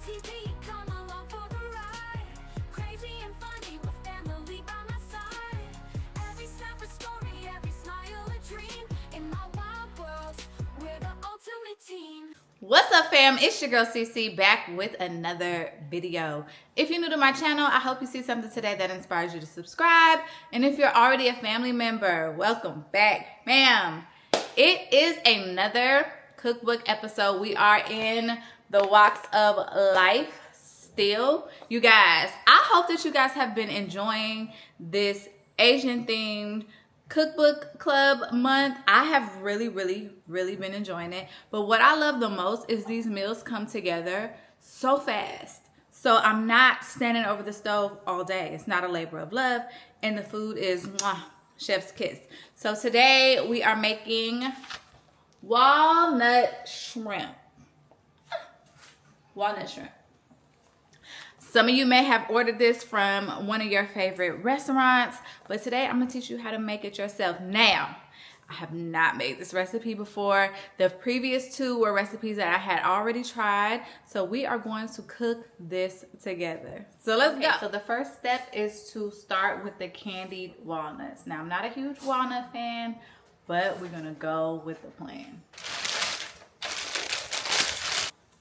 TV, come along for the ride. Crazy and funny with family by my side. Every snap a story, every smile a dream. In my wild world, we're the ultimate team. What's up, fam? It's your girl CC back with another video. If you're new to my channel, I hope you see something today that inspires you to subscribe. And if you're already a family member, welcome back, ma'am. It is another cookbook episode. We are in the walks of life still. You guys, I hope that you guys have been enjoying this Asian themed Cookbook Club month. I have really been enjoying it. But what I love the most is these meals come together so fast. So I'm not standing over the stove all day. It's not a labor of love. And the food is mwah, chef's kiss. So today we are making walnut shrimp. Walnut shrimp. Some of you may have ordered this from one of your favorite restaurants, but today I'm gonna teach you how to make it yourself. Now, I have not made this recipe before. The previous two were recipes that I had already tried, so we are going to cook this together. So let's go. So the first step is to start with the candied walnuts. Now, I'm not a huge walnut fan, but we're gonna go with the plan.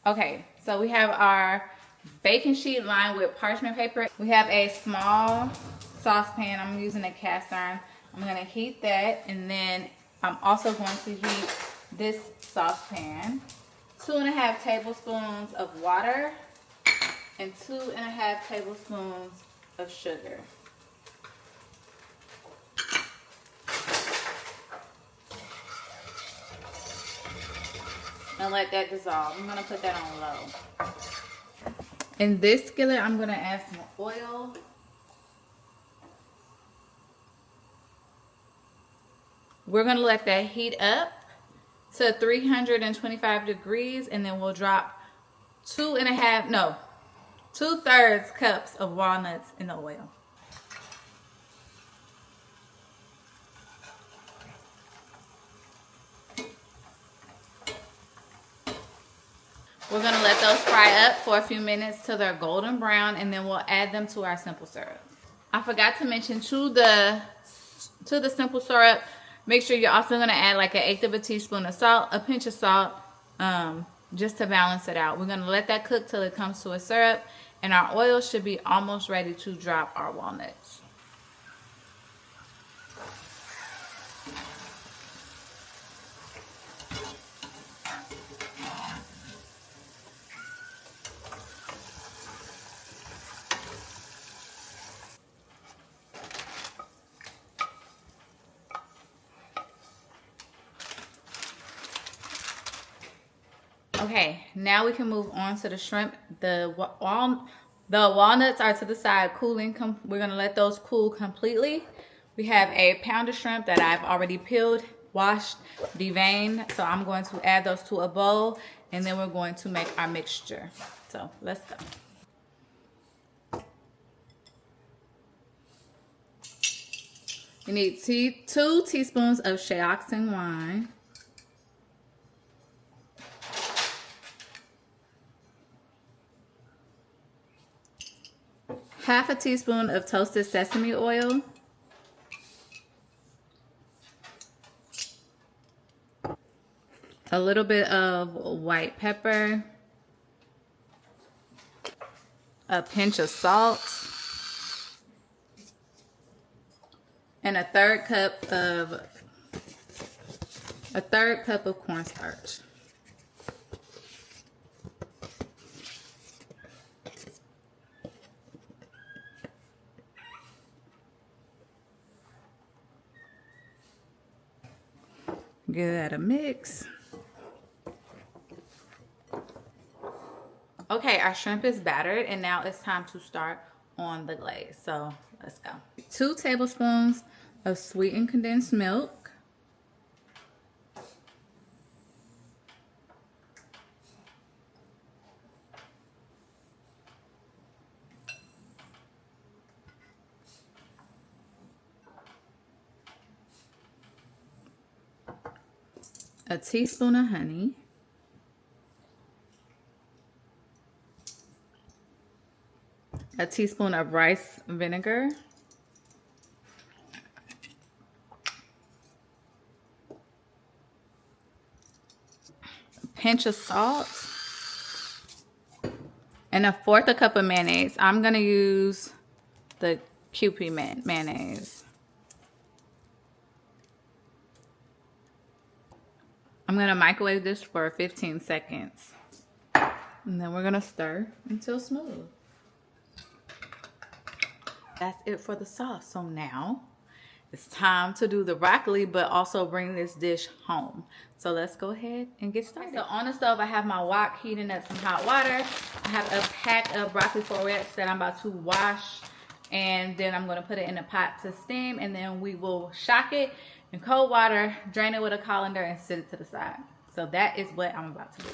Okay, so we have our baking sheet lined with parchment paper. We have a small saucepan. I'm using a cast iron. I'm going to heat that, and then I'm also going to heat this saucepan. 2.5 tablespoons of water and 2.5 tablespoons of sugar. And let that dissolve. I'm going to put that on low. In this skillet, I'm going to add some oil. We're going to let that heat up to 325 degrees, and then we'll drop 2/3 cups of walnuts in the oil. We're going to let those fry up for a few minutes till they're golden brown, and then we'll add them to our simple syrup. I forgot to mention to the simple syrup, make sure you're also going to add like 1/8 of a teaspoon of salt, a pinch of salt, just to balance it out. We're going to let that cook till it comes to a syrup, and our oil should be almost ready to drop our walnuts. Okay, now we can move on to the shrimp. The walnuts are to the side cooling. We're going to let those cool completely. We have a pound of shrimp that I've already peeled, washed, deveined. So I'm going to add those to a bowl, and then we're going to make our mixture. So let's go. You need 2 teaspoons of Shioxin wine. Half a teaspoon of toasted sesame oil. A little bit of white pepper. A pinch of salt. And a third cup of cornstarch. Give that a mix. Okay, our shrimp is battered, and now it's time to start on the glaze. So let's go. 2 tablespoons of sweetened condensed milk. A teaspoon of honey. a teaspoon of rice vinegar, a pinch of salt, and 1/4 cup of mayonnaise. I'm gonna use the Kewpie mayonnaise. I'm gonna microwave this for 15 seconds. And then we're gonna stir until smooth. That's it for the sauce. So now it's time to do the broccoli, but also bring this dish home. So let's go ahead and get started. So on the stove, I have my wok heating up some hot water. I have a pack of broccoli florets that I'm about to wash. And then I'm gonna put it in a pot to steam, and then we will shock it in cold water, drain it with a colander, and sit it to the side. So that is what I'm about to do.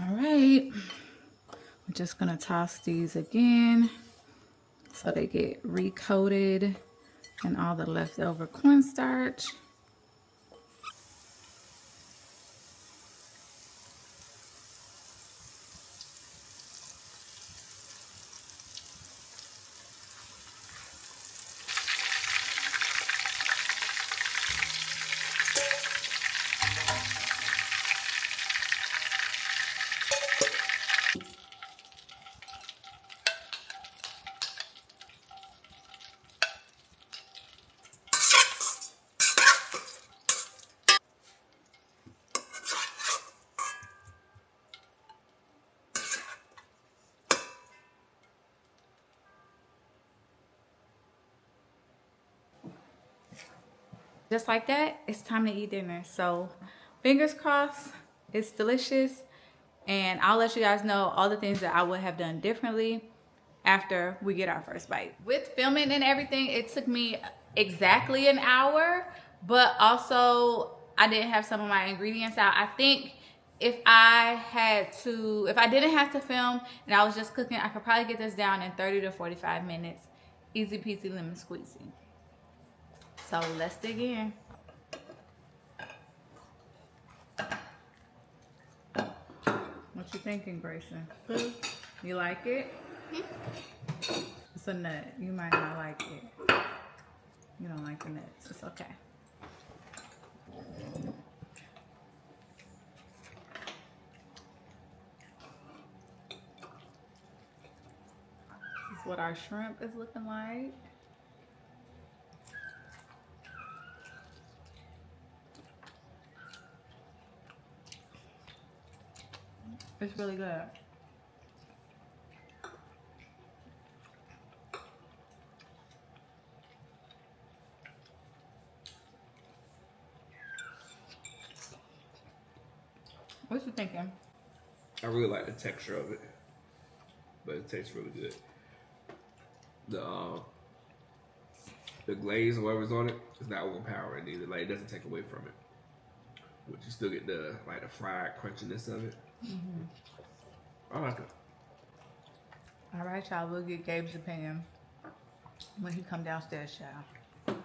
All right, we're just gonna toss these again so they get recoated and all the leftover cornstarch. Just like that, it's time to eat dinner. So fingers crossed, it's delicious. And I'll let you guys know all the things that I would have done differently after we get our first bite. With filming and everything, it took me exactly an hour, but also I didn't have some of my ingredients out. I think if I didn't have to film and I was just cooking, I could probably get this down in 30 to 45 minutes. Easy peasy lemon squeezy. So let's dig in. What you thinking, Grayson? You like it? It's a nut. You might not like it. You don't like the nuts. It's okay. This is what our shrimp is looking like. It's really good. What you thinking? I really like the texture of it, but it tastes really good. The glaze or whatever's on it is not overpowering either. Like, it doesn't take away from it, but you still get the fried crunchiness of it. I like it. All right, y'all. We'll get Gabe's opinion when he come downstairs, y'all.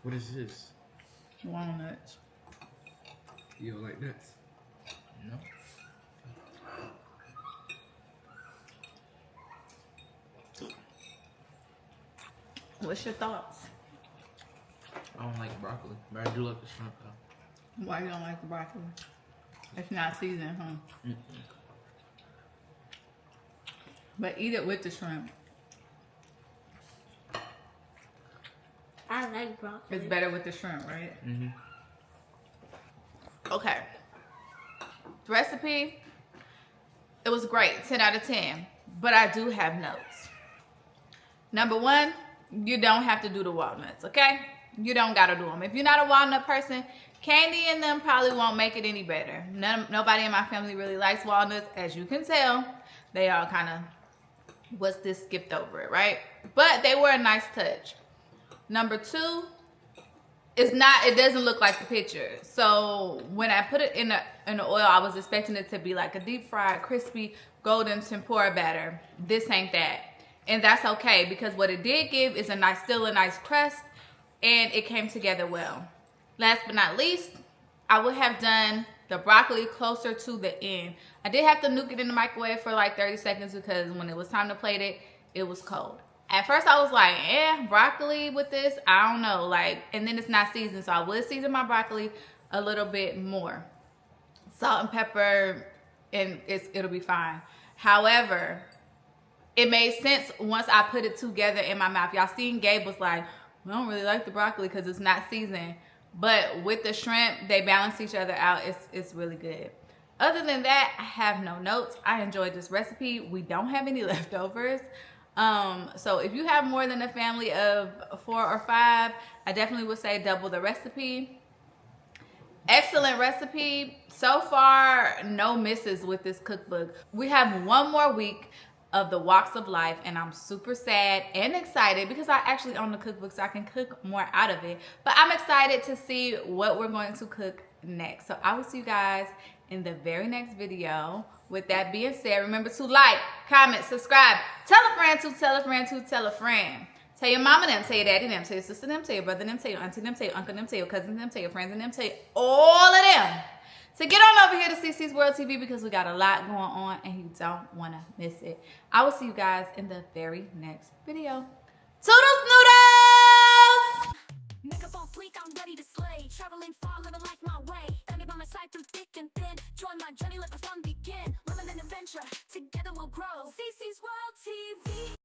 What is this? Walnuts. You don't like nuts? No. What's your thoughts? I don't like broccoli, but I do like the shrimp though. Why you don't like the broccoli? It's not seasoned, huh? Mm-mm. But eat it with the shrimp. I like broccoli. It's better with the shrimp, right? Mm-hmm. Okay. The recipe, it was great, 10 out of 10. But I do have notes. Number one, you don't have to do the walnuts, okay? You don't gotta do them. If you're not a walnut person, candy in them probably won't make it any better. Nobody in my family really likes walnuts. As you can tell, they all kind of, what's this, skipped over it, right? But they were a nice touch. Number two, it's not, it doesn't look like the picture. So when I put it in the oil, I was expecting it to be like a deep fried, crispy, golden tempura batter. This ain't that. And that's okay, because what it did give is still a nice crust, and it came together well. Last but not least, I would have done the broccoli closer to the end. I did have to nuke it in the microwave for like 30 seconds because when it was time to plate it, it was cold. At first I was like, broccoli with this, I don't know. Like, and then it's not seasoned, so I would season my broccoli a little bit more. Salt and pepper, and it'll be fine. However, it made sense once I put it together in my mouth. Y'all seen Gabe was like, I don't really like the broccoli because it's not seasoned. But with the shrimp, they balance each other out. It's really good. Other than that, I have no notes. I enjoyed this recipe. We don't have any leftovers. So if you have more than a family of 4 or 5, I definitely would say double the recipe. Excellent recipe. So far, no misses with this cookbook. We have one more week of the walks of life, and I'm super sad and excited because I actually own the cookbook, so I can cook more out of it. But I'm excited to see what we're going to cook next. So I will see you guys in the very next video. With that being said, remember to like, comment, subscribe, tell a friend to tell a friend to tell a friend. Tell your mama them, tell your daddy them, tell your sister them, tell your brother them, tell your auntie them, tell your uncle them, tell your cousins them, tell your friends them, tell your all of them. So get on over here to CC's World TV because we got a lot going on and you don't want to miss it. I will see you guys in the very next video. Toodles noodles! Makeup on fleek, I'm ready to slay. Traveling far, living life my way. Stand by my side through thick and thin. Join my journey, let the fun begin. Living an adventure, together we'll grow. CC's World TV.